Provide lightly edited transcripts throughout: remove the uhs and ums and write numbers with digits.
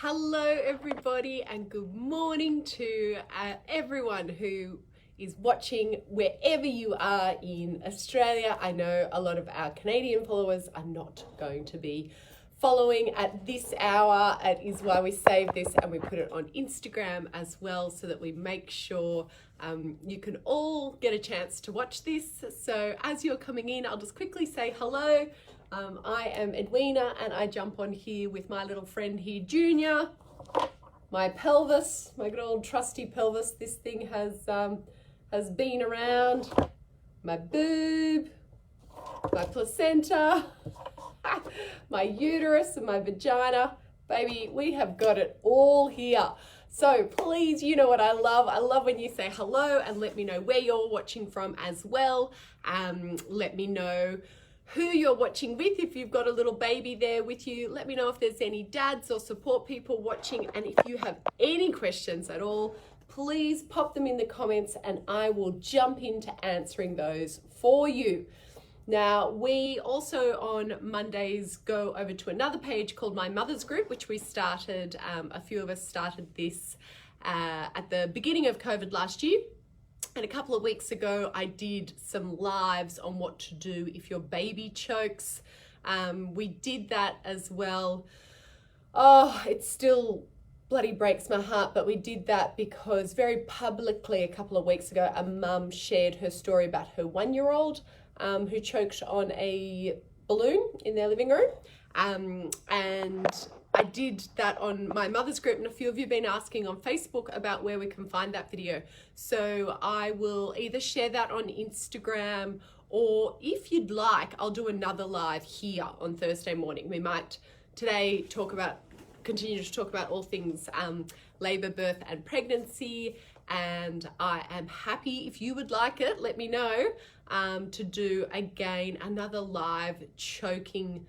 Hello everybody and good morning to everyone who is watching wherever you are in Australia. I know a lot of our Canadian followers are not going to be following at this hour. It is why we save this and we put it on Instagram as well, so that we make sure you can all get a chance to watch this. So as you're coming in, I'll just quickly say hello. I am Edwina and I jump on here with my little friend here, Junior. My pelvis, my good old trusty pelvis. This thing has been around. My boob, my placenta, my uterus and my vagina. Baby, we have got it all here. So please, you know what I love? I love when you say hello and let me know where you're watching from as well. Let me know who you're watching with. If you've got a little baby there with you, let me know if there's any dads or support people watching. And if you have any questions at all, please pop them in the comments and I will jump into answering those for you. Now, we also on Mondays go over to another page called My Mother's Group, which we started, a few of us started this at the beginning of COVID last year. And a couple of weeks ago, I did some lives on what to do if your baby chokes. We did that as well. Oh, it still bloody breaks my heart, but we did that because very publicly a couple of weeks ago, a mum shared her story about her 1-year-old who choked on a balloon in their living room. And I did that on My Mother's Group, and a few of you have been asking on Facebook about where we can find that video. So I will either share that on Instagram, or if you'd like, I'll do another live here on Thursday morning. We might today continue to talk about all things labor, birth and pregnancy. And I am happy, if you would like it, let me know, to do again another live choking,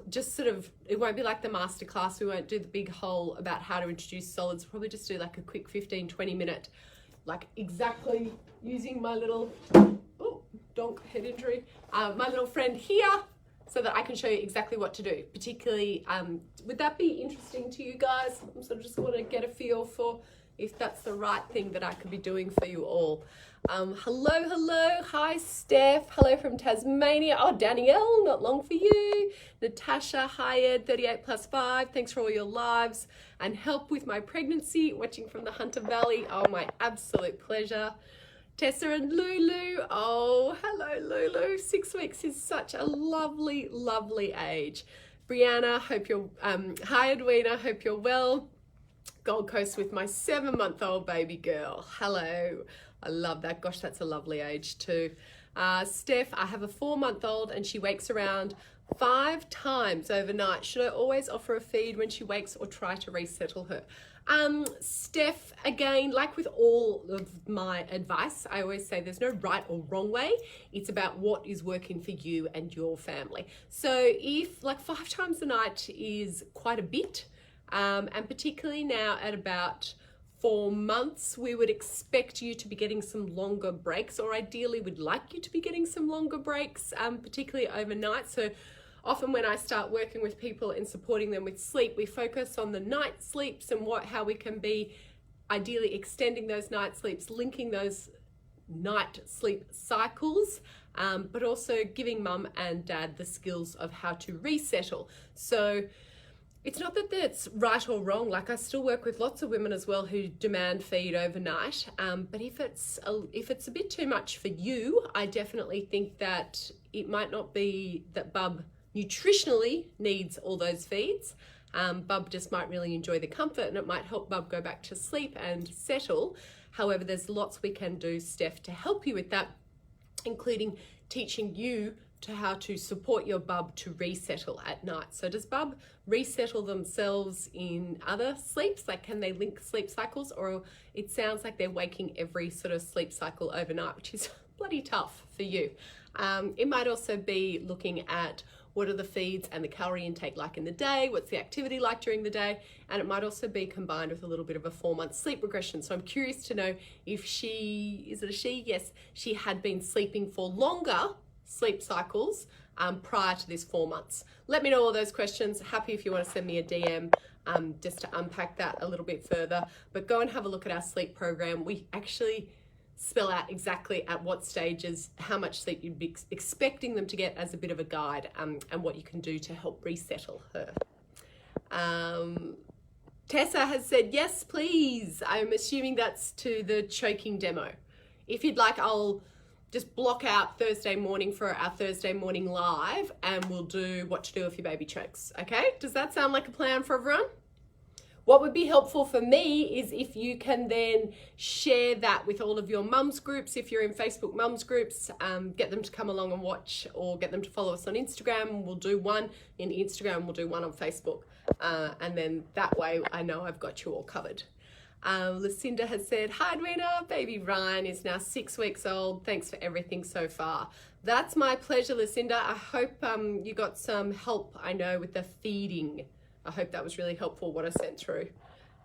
just sort of, it won't be like the masterclass. We won't do the big whole about how to introduce solids. We'll probably just do like a quick 15-20 minute, like exactly using my little, oh, donk, head injury, my little friend here, so that I can show you exactly what to do. Particularly, would that be interesting to you guys? I sort of just want to get a feel for if that's the right thing that I could be doing for you all. Hello. Hi, Steph. Hello from Tasmania. Oh, Danielle, not long for you. Natasha, hi, Ed, 38+5. Thanks for all your lives and help with my pregnancy, watching from the Hunter Valley. Oh, my absolute pleasure. Tessa and Lulu. Oh, hello, Lulu. 6 weeks is such a lovely, lovely age. Brianna, hope you're, hi, Edwina, hope you're well. Gold Coast with my 7-month-old baby girl. Hello. I love that. Gosh, that's a lovely age too. Steph, I have a 4-month-old and she wakes around 5 times overnight. Should I always offer a feed when she wakes or try to resettle her? Steph, again, like with all of my advice, I always say there's no right or wrong way. It's about what is working for you and your family. So if like 5 times a night is quite a bit, and particularly now at about 4 months, we would expect you to be getting some longer breaks, or ideally we'd like you to be getting some longer breaks, particularly overnight. So often when I start working with people and supporting them with sleep, we focus on the night sleeps and how we can be ideally extending those night sleeps, linking those night sleep cycles, but also giving mum and dad the skills of how to resettle. So it's not that that's right or wrong. Like, I still work with lots of women as well who demand feed overnight. But if it's a bit too much for you, I definitely think that it might not be that bub nutritionally needs all those feeds. Bub just might really enjoy the comfort, and it might help bub go back to sleep and settle. However, there's lots we can do, Steph, to help you with that, including teaching you to how to support your bub to resettle at night. So does bub resettle themselves in other sleeps? Like, can they link sleep cycles? Or it sounds like they're waking every sort of sleep cycle overnight, which is bloody tough for you. It might also be looking at what are the feeds and the calorie intake like in the day, what's the activity like during the day, and it might also be combined with a little bit of a 4-month sleep regression. So I'm curious to know if she, is it a she? Yes, she had been sleeping for longer sleep cycles prior to this 4 months? Let me know all those questions. Happy if you want to send me a DM just to unpack that a little bit further. But go and have a look at our sleep program. We actually spell out exactly at what stages, how much sleep you'd be expecting them to get as a bit of a guide, and what you can do to help resettle her. Tessa has said, yes, please. I'm assuming that's to the choking demo. If you'd like, I'll just block out Thursday morning for our Thursday morning live, and we'll do what to do if your baby chokes. Okay? Does that sound like a plan for everyone? What would be helpful for me is if you can then share that with all of your mums groups. If you're in Facebook mums groups, get them to come along and watch, or get them to follow us on Instagram. We'll do one in Instagram, we'll do one on Facebook. And then that way I know I've got you all covered. Lucinda has said, hi Edwina, baby Ryan is now 6 weeks old. Thanks for everything so far. That's my pleasure, Lucinda. I hope you got some help, I know, with the feeding. I hope that was really helpful, what I sent through.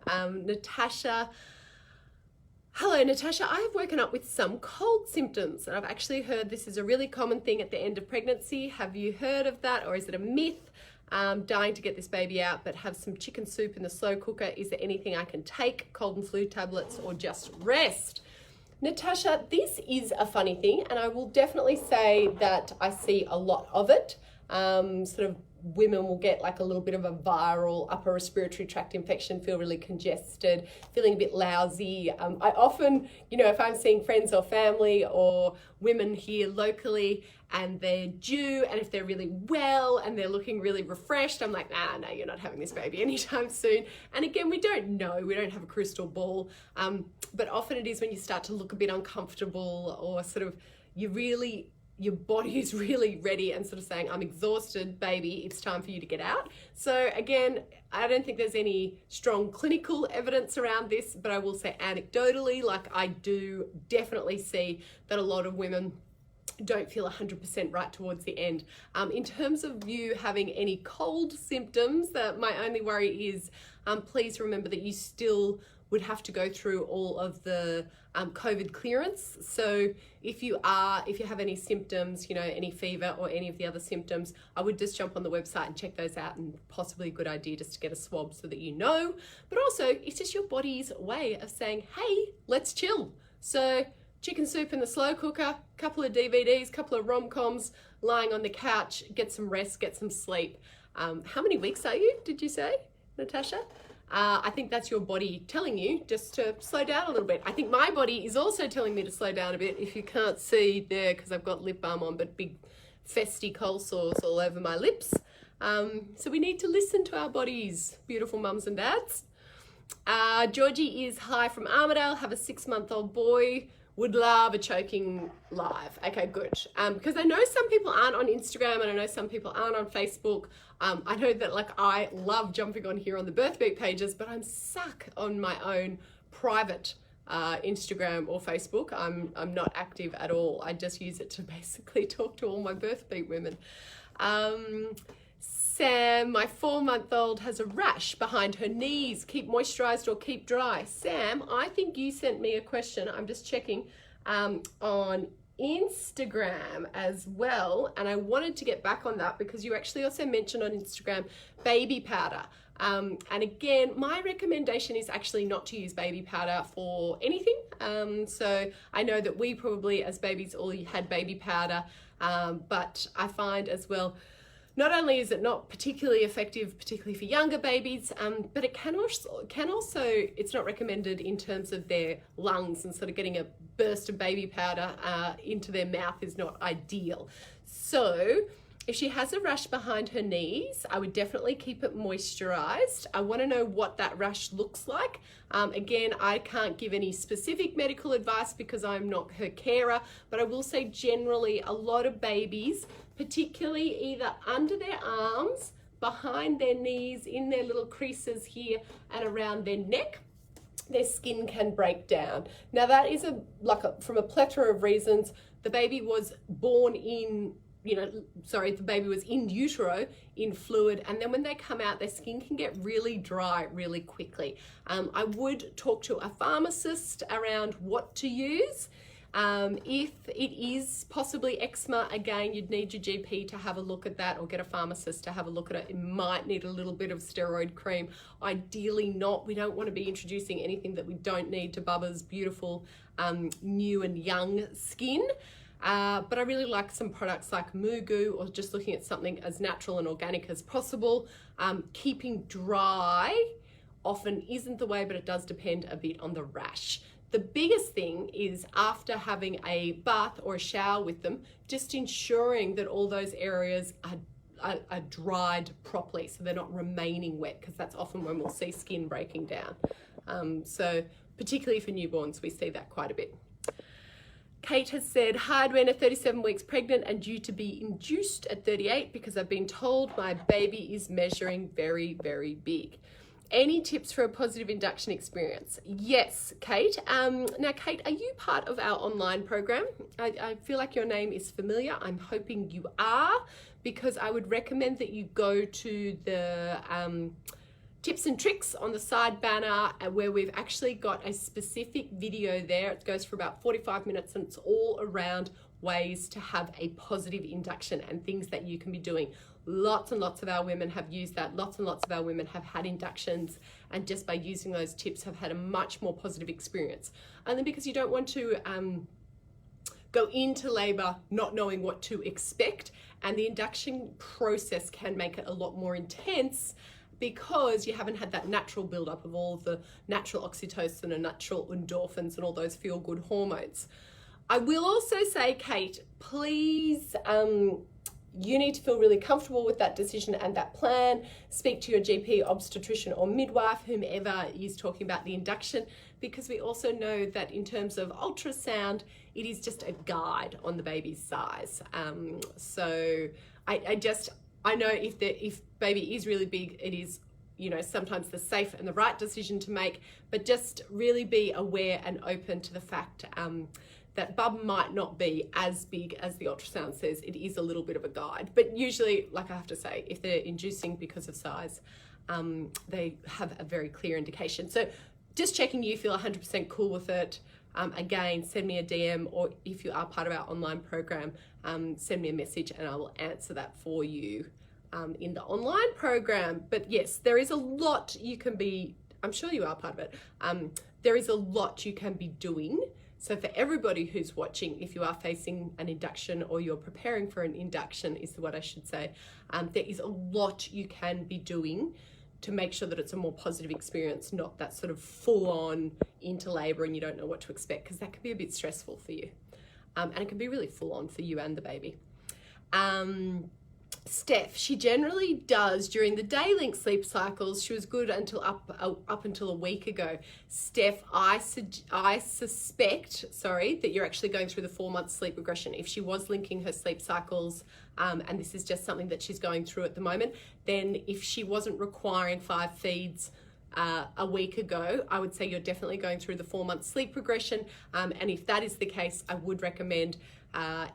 Natasha, hello Natasha, I have woken up with some cold symptoms, and I've actually heard this is a really common thing at the end of pregnancy. Have you heard of that, or is it a myth? Dying to get this baby out, but have some chicken soup in the slow cooker. Is there anything I can take, cold and flu tablets, or just rest? Natasha, this is a funny thing, and I will definitely say that I see a lot of it. Sort of women will get like a little bit of a viral upper respiratory tract infection, feel really congested, feeling a bit lousy. I often, if I'm seeing friends or family or women here locally and they're due, and if they're really well and they're looking really refreshed, I'm like, no, you're not having this baby anytime soon. And again, we don't know, we don't have a crystal ball, but often it is when you start to look a bit uncomfortable, or sort of your body is really ready and sort of saying, I'm exhausted, baby, it's time for you to get out. So again, I don't think there's any strong clinical evidence around this, but I will say anecdotally, like I do definitely see that a lot of women don't feel 100% right towards the end. In terms of you having any cold symptoms, that my only worry is, please remember that you still would have to go through all of the COVID clearance. So if you have any symptoms, any fever or any of the other symptoms, I would just jump on the website and check those out, and possibly a good idea just to get a swab so that you know. But also, it's just your body's way of saying, hey, let's chill. So chicken soup in the slow cooker, couple of DVDs, couple of rom-coms, lying on the couch, get some rest, get some sleep. How many weeks are you, did you say, Natasha? I think that's your body telling you just to slow down a little bit. I think my body is also telling me to slow down a bit. If you can't see there, because I've got lip balm on, but big festy cold sores all over my lips. So we need to listen to our bodies, beautiful mums and dads. Georgie is hi from Armidale, have a 6-month-old boy. Would love a choking live. Okay, good. Because I know some people aren't on Instagram, and I know some people aren't on Facebook. I know that I love jumping on here on the birthbeat pages, but I'm stuck on my own private Instagram or Facebook. I'm not active at all. I just use it to basically talk to all my birthbeat women. Sam, my 4-month-old has a rash behind her knees. Keep moisturized or keep dry. Sam, I think you sent me a question. I'm just checking on Instagram as well. And I wanted to get back on that because you actually also mentioned on Instagram baby powder. And again, my recommendation is actually not to use baby powder for anything. So I know that we probably as babies all had baby powder, but I find as well, not only is it not particularly effective, particularly for younger babies, but it can also, it's not recommended in terms of their lungs, and sort of getting a burst of baby powder into their mouth is not ideal. So if she has a rash behind her knees, I would definitely keep it moisturized. I want to know what that rash looks like. Again, I can't give any specific medical advice because I'm not her carer, but I will say generally a lot of babies, particularly either under their arms, behind their knees, in their little creases here and around their neck, their skin can break down. Now that is from a plethora of reasons. The baby was born in, the baby was in utero, in fluid, and then when they come out, their skin can get really dry really quickly. I would talk to a pharmacist around what to use. If it is possibly eczema, again, you'd need your GP to have a look at that, or get a pharmacist to have a look at it. It might need a little bit of steroid cream. Ideally not. We don't want to be introducing anything that we don't need to Bubba's beautiful new and young skin. But I really like some products like Mugu, or just looking at something as natural and organic as possible. Keeping dry often isn't the way, but it does depend a bit on the rash. The biggest thing is, after having a bath or a shower with them, just ensuring that all those areas are dried properly, so they're not remaining wet, because that's often when we'll see skin breaking down. So particularly for newborns, we see that quite a bit. Kate has said, hi Edwina, 37 weeks pregnant and due to be induced at 38 because I've been told my baby is measuring very, very big. Any tips for a positive induction experience? Yes, Kate. Now, Kate, are you part of our online program? I feel like your name is familiar. I'm hoping you are, because I would recommend that you go to the tips and tricks on the side banner, where we've actually got a specific video there. It goes for about 45 minutes and it's all around ways to have a positive induction and things that you can be doing. Lots and lots of our women have used that. Lots and lots of our women have had inductions, and just by using those tips have had a much more positive experience. And then because you don't want to go into labor not knowing what to expect, and the induction process can make it a lot more intense because you haven't had that natural buildup of all of the natural oxytocin and natural endorphins and all those feel-good hormones. I will also say, Kate, please, you need to feel really comfortable with that decision and that plan. Speak to your GP, obstetrician or midwife, whomever is talking about the induction, because we also know that in terms of ultrasound, it is just a guide on the baby's size. So I know if baby is really big, it is, you know, sometimes the safe and the right decision to make, but just really be aware and open to the fact that bub might not be as big as the ultrasound says. It is a little bit of a guide, but usually, like I have to say, if they're inducing because of size, they have a very clear indication. So just checking you feel 100% cool with it. Again, send me a DM, or if you are part of our online program, send me a message and I will answer that for you in the online program. But yes, there is a lot you can be, I'm sure you are part of it, there is a lot you can be doing. So for everybody who's watching, if you are facing an induction or you're preparing for an induction is what I should say, there is a lot you can be doing to make sure that it's a more positive experience, not that sort of full on into labor and you don't know what to expect, because that can be a bit stressful for you. And it can be really full on for you and the baby. Steph, she generally does during the day link sleep cycles. She was good until up until a week ago. Steph, I suspect, that you're actually going through the 4-month sleep regression. If she was linking her sleep cycles, and this is just something that she's going through at the moment, then if she wasn't requiring 5 feeds a week ago, I would say you're definitely going through the 4-month sleep regression. And if that is the case, I would recommend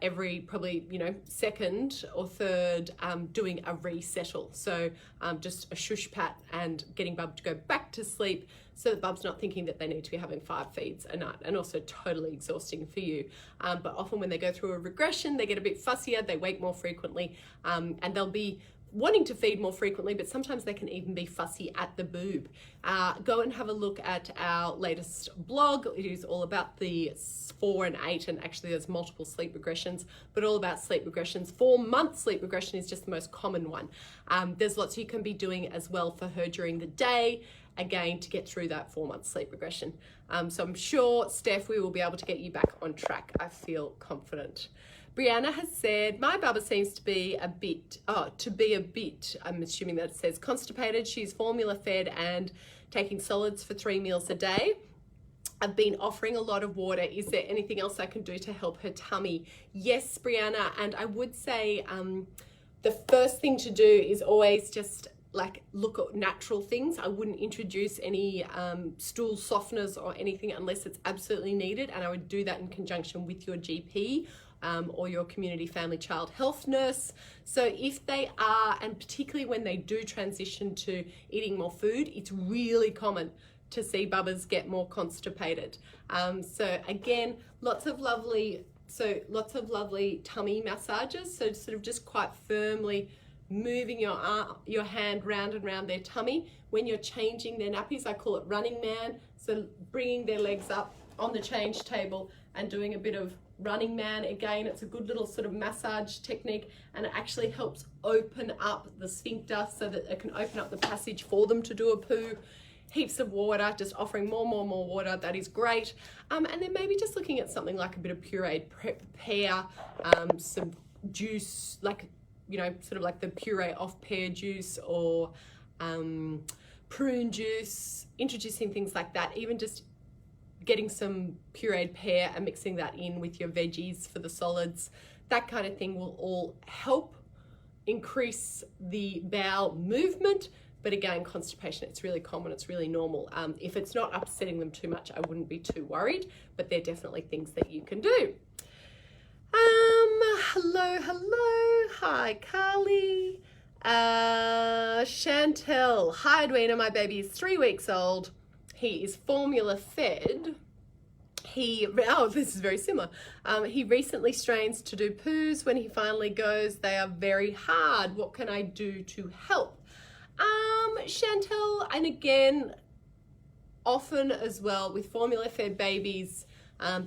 every probably, second or third doing a resettle. So just a shush pat and getting Bub to go back to sleep, so that Bub's not thinking that they need to be having 5 feeds a night, and also totally exhausting for you. But often when they go through a regression, they get a bit fussier, they wake more frequently, and they'll be wanting to feed more frequently, but sometimes they can even be fussy at the boob. Go and have a look at our latest blog. It is all about the 4 and 8, and actually there's multiple sleep regressions, but all about sleep regressions. 4-month sleep regression is just the most common one. There's lots you can be doing as well for her during the day, again, to get through that 4-month sleep regression. So I'm sure, Steph, we will be able to get you back on track. I feel confident. Brianna has said, my Bubba seems to be a bit, I'm assuming that it says constipated. She's formula fed and taking solids for 3 meals a day. I've been offering a lot of water. Is there anything else I can do to help her tummy? Yes, Brianna, and I would say the first thing to do is always just look at natural things. I wouldn't introduce any stool softeners or anything unless it's absolutely needed, and I would do that in conjunction with your GP or your community family child health nurse. So if they are, and particularly when they do transition to eating more food, it's really common to see bubbers get more constipated. So again, lots of lovely tummy massages. So sort of just quite firmly moving your hand round and round their tummy. When you're changing their nappies, I call it running man. So bringing their legs up on the change table and doing a bit of running man. Again, it's a good little sort of massage technique, and it actually helps open up the sphincter so that it can open up the passage for them to do a poo. Heaps of water, just offering more water. That is great. And then maybe just looking at something like a bit of pureed pear, some juice, like, you know, sort of like the puree off pear juice, or prune juice, introducing things like that. Even just getting some pureed pear and mixing that in with your veggies for the solids. That kind of thing will all help increase the bowel movement. But again, constipation, it's really common, it's really normal. If it's not upsetting them too much, I wouldn't be too worried, but they're definitely things that you can do. Hello. Hi, Carly. Chantel. Hi, Edwina. My baby is 3 weeks old. He is formula fed. This is very similar. He recently strains to do poos. When he finally goes, they are very hard. What can I do to help? Chantel, and again, often as well with formula fed babies,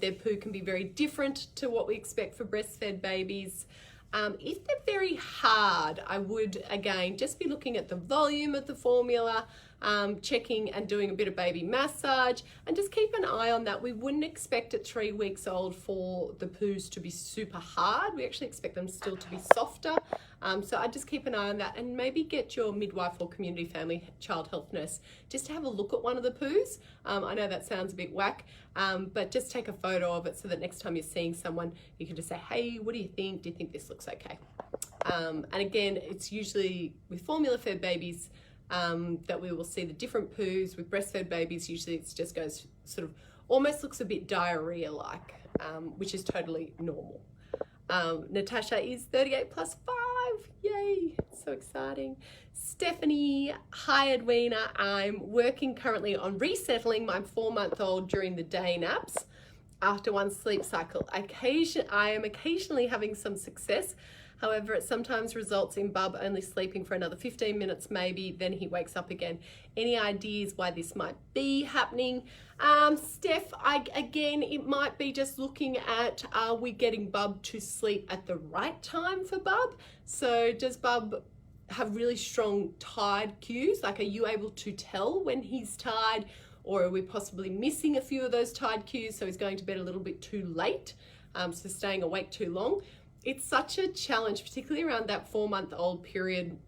their poo can be very different to what we expect for breastfed babies. If they're very hard, I would, again, just be looking at the volume of the formula, checking and doing a bit of baby massage, and just keep an eye on that. We wouldn't expect at 3 weeks old for the poos to be super hard. We actually expect them still to be softer. So I just keep an eye on that, and maybe get your midwife or community family child health nurse just to have a look at one of the poos. I know that sounds a bit whack, but just take a photo of it so that next time you're seeing someone, you can just say, hey, what do you think? Do you think this looks okay? And again, it's usually with formula fed babies that we will see the different poos. With breastfed babies, usually it just goes sort of, almost looks a bit diarrhea-like, which is totally normal. Natasha is 38 plus 5. Yay, so exciting. Stephanie, hi Edwina. I'm working currently on resettling my 4-month-old during the day naps after one sleep cycle. I am occasionally having some success. However, it sometimes results in Bub only sleeping for another 15 minutes maybe, then he wakes up again. Any ideas why this might be happening? Steph, again, it might be just looking at, are we getting Bub to sleep at the right time for Bub? So does Bub have really strong tide cues? Like, are you able to tell when he's tired, or are we possibly missing a few of those tide cues, so he's going to bed a little bit too late, so staying awake too long? It's such a challenge, particularly around that 4-month-old period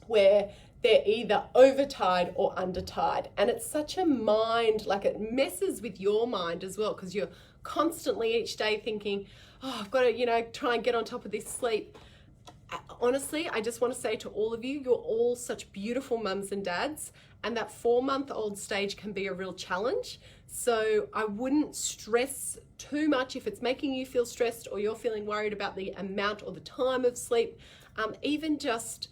where they're either overtired or undertired. And it's such a mind, like it messes with your mind as well, because you're constantly each day thinking, oh, I've got to, try and get on top of this sleep. Honestly, I just want to say to all of you, you're all such beautiful mums and dads, and that 4-month-old stage can be a real challenge. So I wouldn't stress too much if it's making you feel stressed, or you're feeling worried about the amount or the time of sleep. Even just,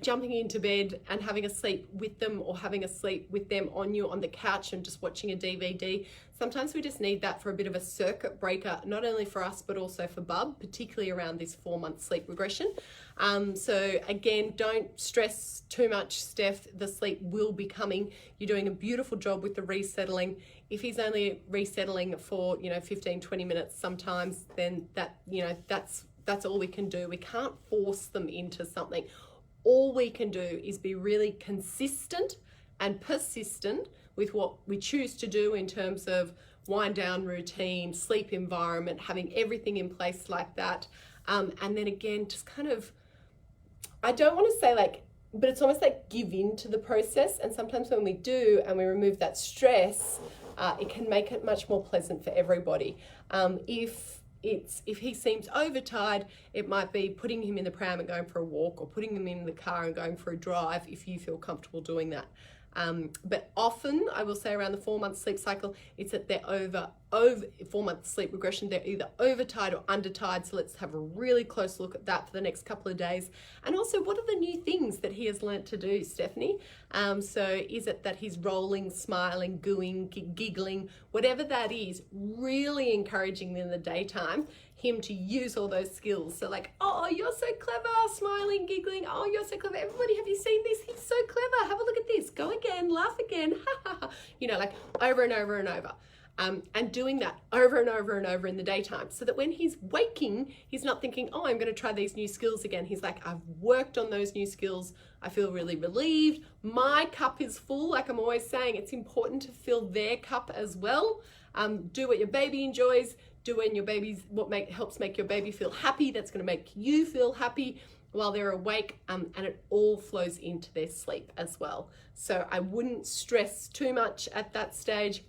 jumping into bed and having a sleep with them, or having a sleep with them on you on the couch and just watching a DVD. Sometimes we just need that for a bit of a circuit breaker, not only for us, but also for Bub, particularly around this 4-month sleep regression. So again, don't stress too much, Steph. The sleep will be coming. You're doing a beautiful job with the resettling. If he's only resettling for, 15, 20 minutes sometimes, then that's all we can do. We can't force them into something. All we can do is be really consistent and persistent with what we choose to do in terms of wind down routine, sleep environment, having everything in place like that. And then again, just kind of, I don't want to say but it's almost like give in to the process. And sometimes when we do and we remove that stress, it can make it much more pleasant for everybody. If he seems overtired, it might be putting him in the pram and going for a walk, or putting him in the car and going for a drive if you feel comfortable doing that. But often, I will say around the 4-month sleep cycle, it's that they're over 4-month sleep regression. They're either overtired or undertired. So let's have a really close look at that for the next couple of days. And also, what are the new things that he has learnt to do, Stephanie? So is it that he's rolling, smiling, gooing, giggling, whatever that is, really encouraging in the daytime, him to use all those skills. So like, oh, you're so clever, smiling, giggling. Oh, you're so clever. Everybody, have you seen this? He's so clever. Have a look at this. Go again, laugh again. Ha ha ha. You know, like over and over and over. And doing that over and over and over in the daytime, so that when he's waking, he's not thinking, oh, I'm going to try these new skills again. He's like, I've worked on those new skills. I feel really relieved. My cup is full. Like I'm always saying, it's important to fill their cup as well. Do what your baby enjoys. Do when your baby's helps make your baby feel happy. That's going to make you feel happy while they're awake, and it all flows into their sleep as well. So I wouldn't stress too much at that stage,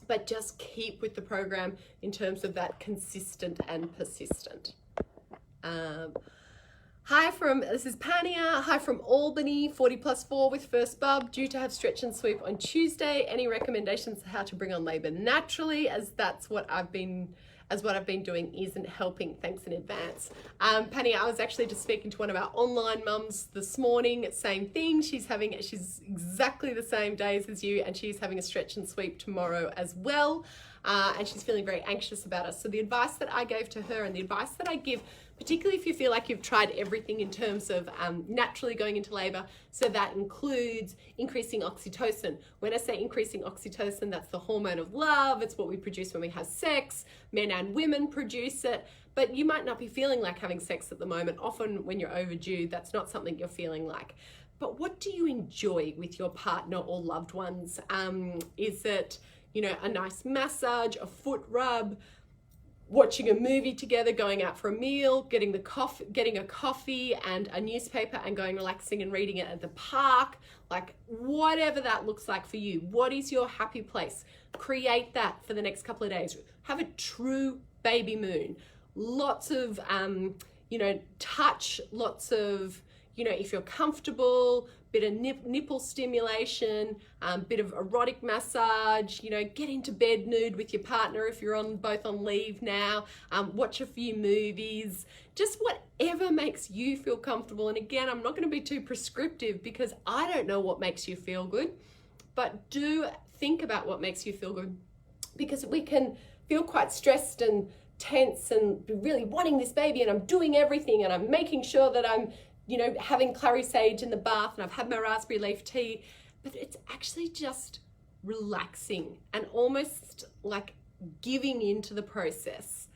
but just keep with the program in terms of that consistent and persistent. This is Pania. Hi from Albany, 40+4 with first bub, due to have stretch and sweep on Tuesday. Any recommendations how to bring on labor naturally, as that's what I've been doing isn't helping. Thanks in advance. Penny, I was actually just speaking to one of our online mums this morning. Same thing. She's exactly the same days as you, and she's having a stretch and sweep tomorrow as well. And she's feeling very anxious about it. So the advice that I gave to her, and the advice that I give, particularly if you feel like you've tried everything in terms of naturally going into labor, so that includes increasing oxytocin. When I say increasing oxytocin, that's the hormone of love. It's what we produce when we have sex. Men and women produce it, but you might not be feeling like having sex at the moment. Often when you're overdue, that's not something you're feeling like. But what do you enjoy with your partner or loved ones? Is it, a nice massage, a foot rub, watching a movie together, going out for a meal, getting a coffee and a newspaper and going relaxing and reading it at the park, like whatever that looks like for you. What is your happy place? Create that for the next couple of days. Have a true baby moon. Lots of, touch, lots of, if you're comfortable, bit of nipple stimulation, bit of erotic massage, get into bed nude with your partner if you're both on leave now, watch a few movies, just whatever makes you feel comfortable. And again, I'm not going to be too prescriptive because I don't know what makes you feel good, but do think about what makes you feel good, because we can feel quite stressed and tense and be really wanting this baby, and I'm doing everything and I'm making sure that I'm having clary sage in the bath and I've had my raspberry leaf tea, but it's actually just relaxing and almost like giving into the process.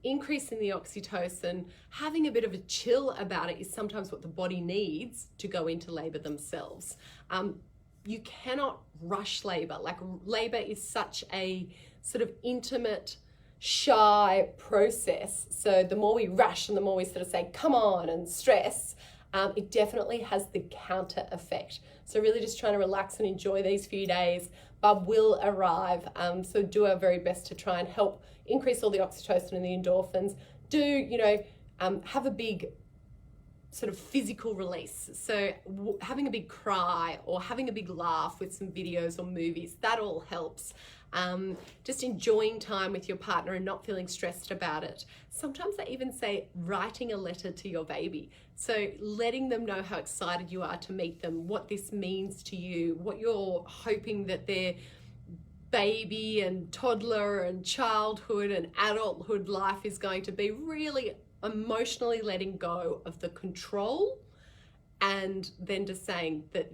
Increasing the oxytocin, having a bit of a chill about it is sometimes what the body needs to go into labor themselves. You cannot rush labor. Like labor is such a sort of intimate, shy process. So the more we rush and the more we sort of say, come on, and stress, it definitely has the counter effect. So really just trying to relax and enjoy these few days. Bub will arrive. So do our very best to try and help increase all the oxytocin and the endorphins. Have a big sort of physical release. So having a big cry or having a big laugh with some videos or movies, that all helps. Just enjoying time with your partner and not feeling stressed about it. Sometimes I even say writing a letter to your baby. So letting them know how excited you are to meet them, what this means to you, what you're hoping that their baby and toddler and childhood and adulthood life is going to be. Really emotionally letting go of the control, and then just saying that,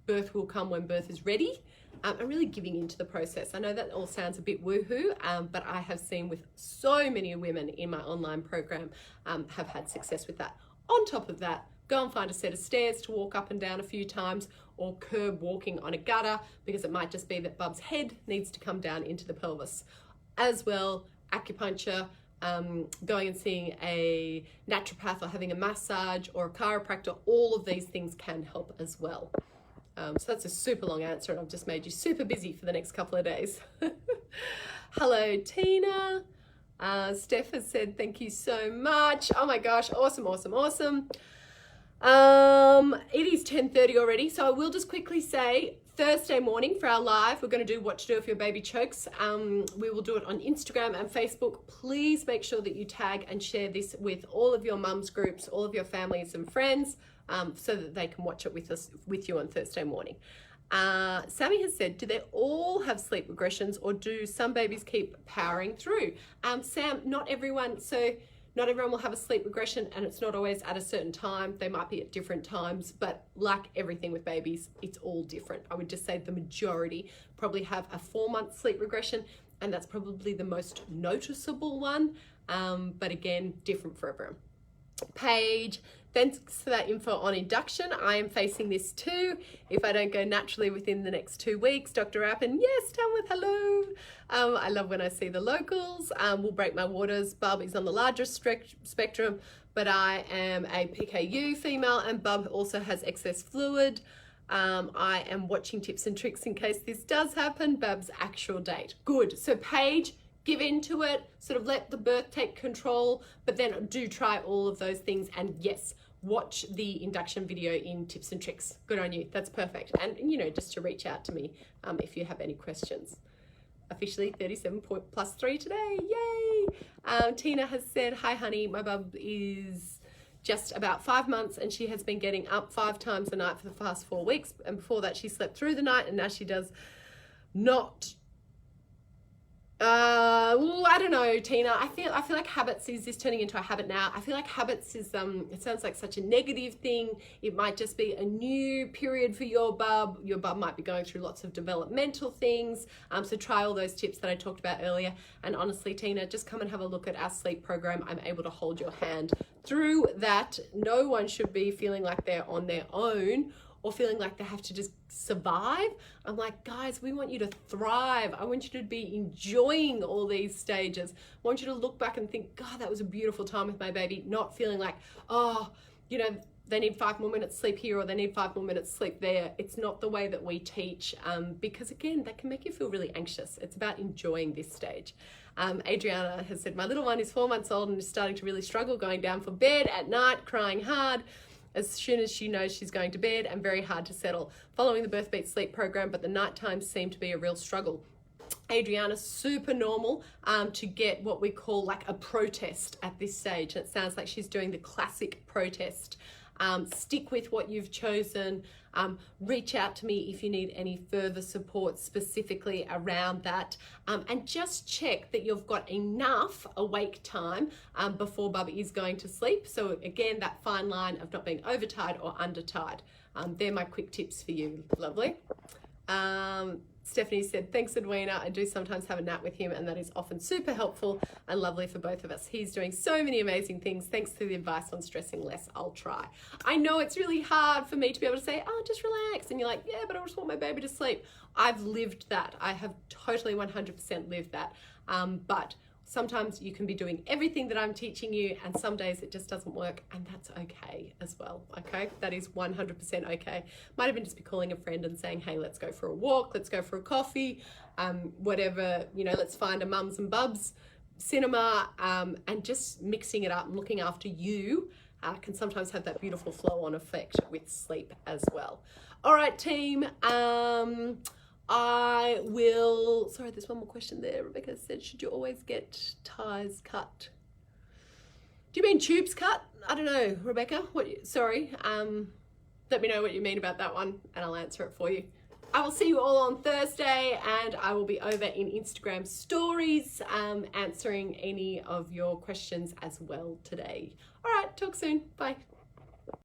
birth will come when birth is ready. And really giving into the process. I know that all sounds a bit woohoo, but I have seen with so many women in my online program have had success with that. On top of that, go and find a set of stairs to walk up and down a few times, or curb walking on a gutter, because it might just be that Bub's head needs to come down into the pelvis. As well, acupuncture, going and seeing a naturopath or having a massage or a chiropractor, all of these things can help as well. So that's a super long answer, and I've just made you super busy for the next couple of days. Hello, Tina. Steph has said, thank you so much. Oh my gosh, awesome, awesome, awesome. It is 10:30 already, so I will just quickly say Thursday morning for our live, we're going to do what to do if your baby chokes. We will do it on Instagram and Facebook. Please make sure that you tag and share this with all of your mums groups, all of your families and friends, so that they can watch it with you on Thursday morning. Sammy has said, do they all have sleep regressions, or do some babies keep powering through? Sam, not everyone will have a sleep regression, and it's not always at a certain time. They might be at different times, but like everything with babies, it's all different. I would just say the majority probably have a 4-month sleep regression, and that's probably the most noticeable one. But again, different for everyone. Paige, thanks for that info on induction. I am facing this too. If I don't go naturally within the next 2 weeks, Dr. Appen, yes, Tamworth, hello. I love when I see the locals. Will break my waters. Bub is on the larger spectrum, but I am a PKU female, and Bub also has excess fluid. I am watching tips and tricks in case this does happen. Bub's actual date. Good. So Paige, give into it, sort of let the birth take control, but then do try all of those things. And yes, watch the induction video in tips and tricks. Good on you. That's perfect. And just to reach out to me if you have any questions. Officially 37+3 today. Yay. Tina has said, hi honey, my bub is just about 5 months and she has been getting up 5 times a night for the past 4 weeks. And before that she slept through the night, and now she does not. I don't know, Tina. I feel like habits, is this turning into a habit now? I feel like habits is it sounds like such a negative thing. It might just be a new period for your bub. Your bub might be going through lots of developmental things. So try all those tips that I talked about earlier. And honestly, Tina, just come and have a look at our sleep program. I'm able to hold your hand through that. No one should be feeling like they're on their own or feeling like they have to just survive. I'm like, guys, we want you to thrive. I want you to be enjoying all these stages. I want you to look back and think, God, that was a beautiful time with my baby, not feeling like, oh, they need 5 more minutes sleep here, or they need 5 more minutes sleep there. It's not the way that we teach, because again, that can make you feel really anxious. It's about enjoying this stage. Adriana has said, my little one is 4 months old and is starting to really struggle going down for bed at night, crying hard as soon as she knows she's going to bed, and very hard to settle. Following the Birth Beat Sleep program, but the night times seem to be a real struggle. Adriana, super normal to get what we call like a protest at this stage. It sounds like she's doing the classic protest. Stick with what you've chosen. Reach out to me if you need any further support specifically around that. And just check that you've got enough awake time before Bub is going to sleep. So again, that fine line of not being overtired or undertired. They're my quick tips for you. Lovely. Stephanie said, thanks, Edwina. I do sometimes have a nap with him, and that is often super helpful and lovely for both of us. He's doing so many amazing things. Thanks to the advice on stressing less. I'll try. I know it's really hard for me to be able to say, oh, just relax. And you're like, yeah, but I just want my baby to sleep. I've lived that. I have totally 100% lived that. But sometimes you can be doing everything that I'm teaching you, and some days it just doesn't work, and that's okay as well, okay? That is 100% okay. Might even just be calling a friend and saying, hey, let's go for a walk, let's go for a coffee, whatever, let's find a mums and bubs cinema, and just mixing it up and looking after you can sometimes have that beautiful flow-on effect with sleep as well. All right, team. Sorry, there's one more question there. Rebecca said, should you always get ties cut? Do you mean tubes cut? I don't know, Rebecca. Sorry. Let me know what you mean about that one, and I'll answer it for you. I will see you all on Thursday, and I will be over in Instagram stories answering any of your questions as well today. All right, talk soon. Bye.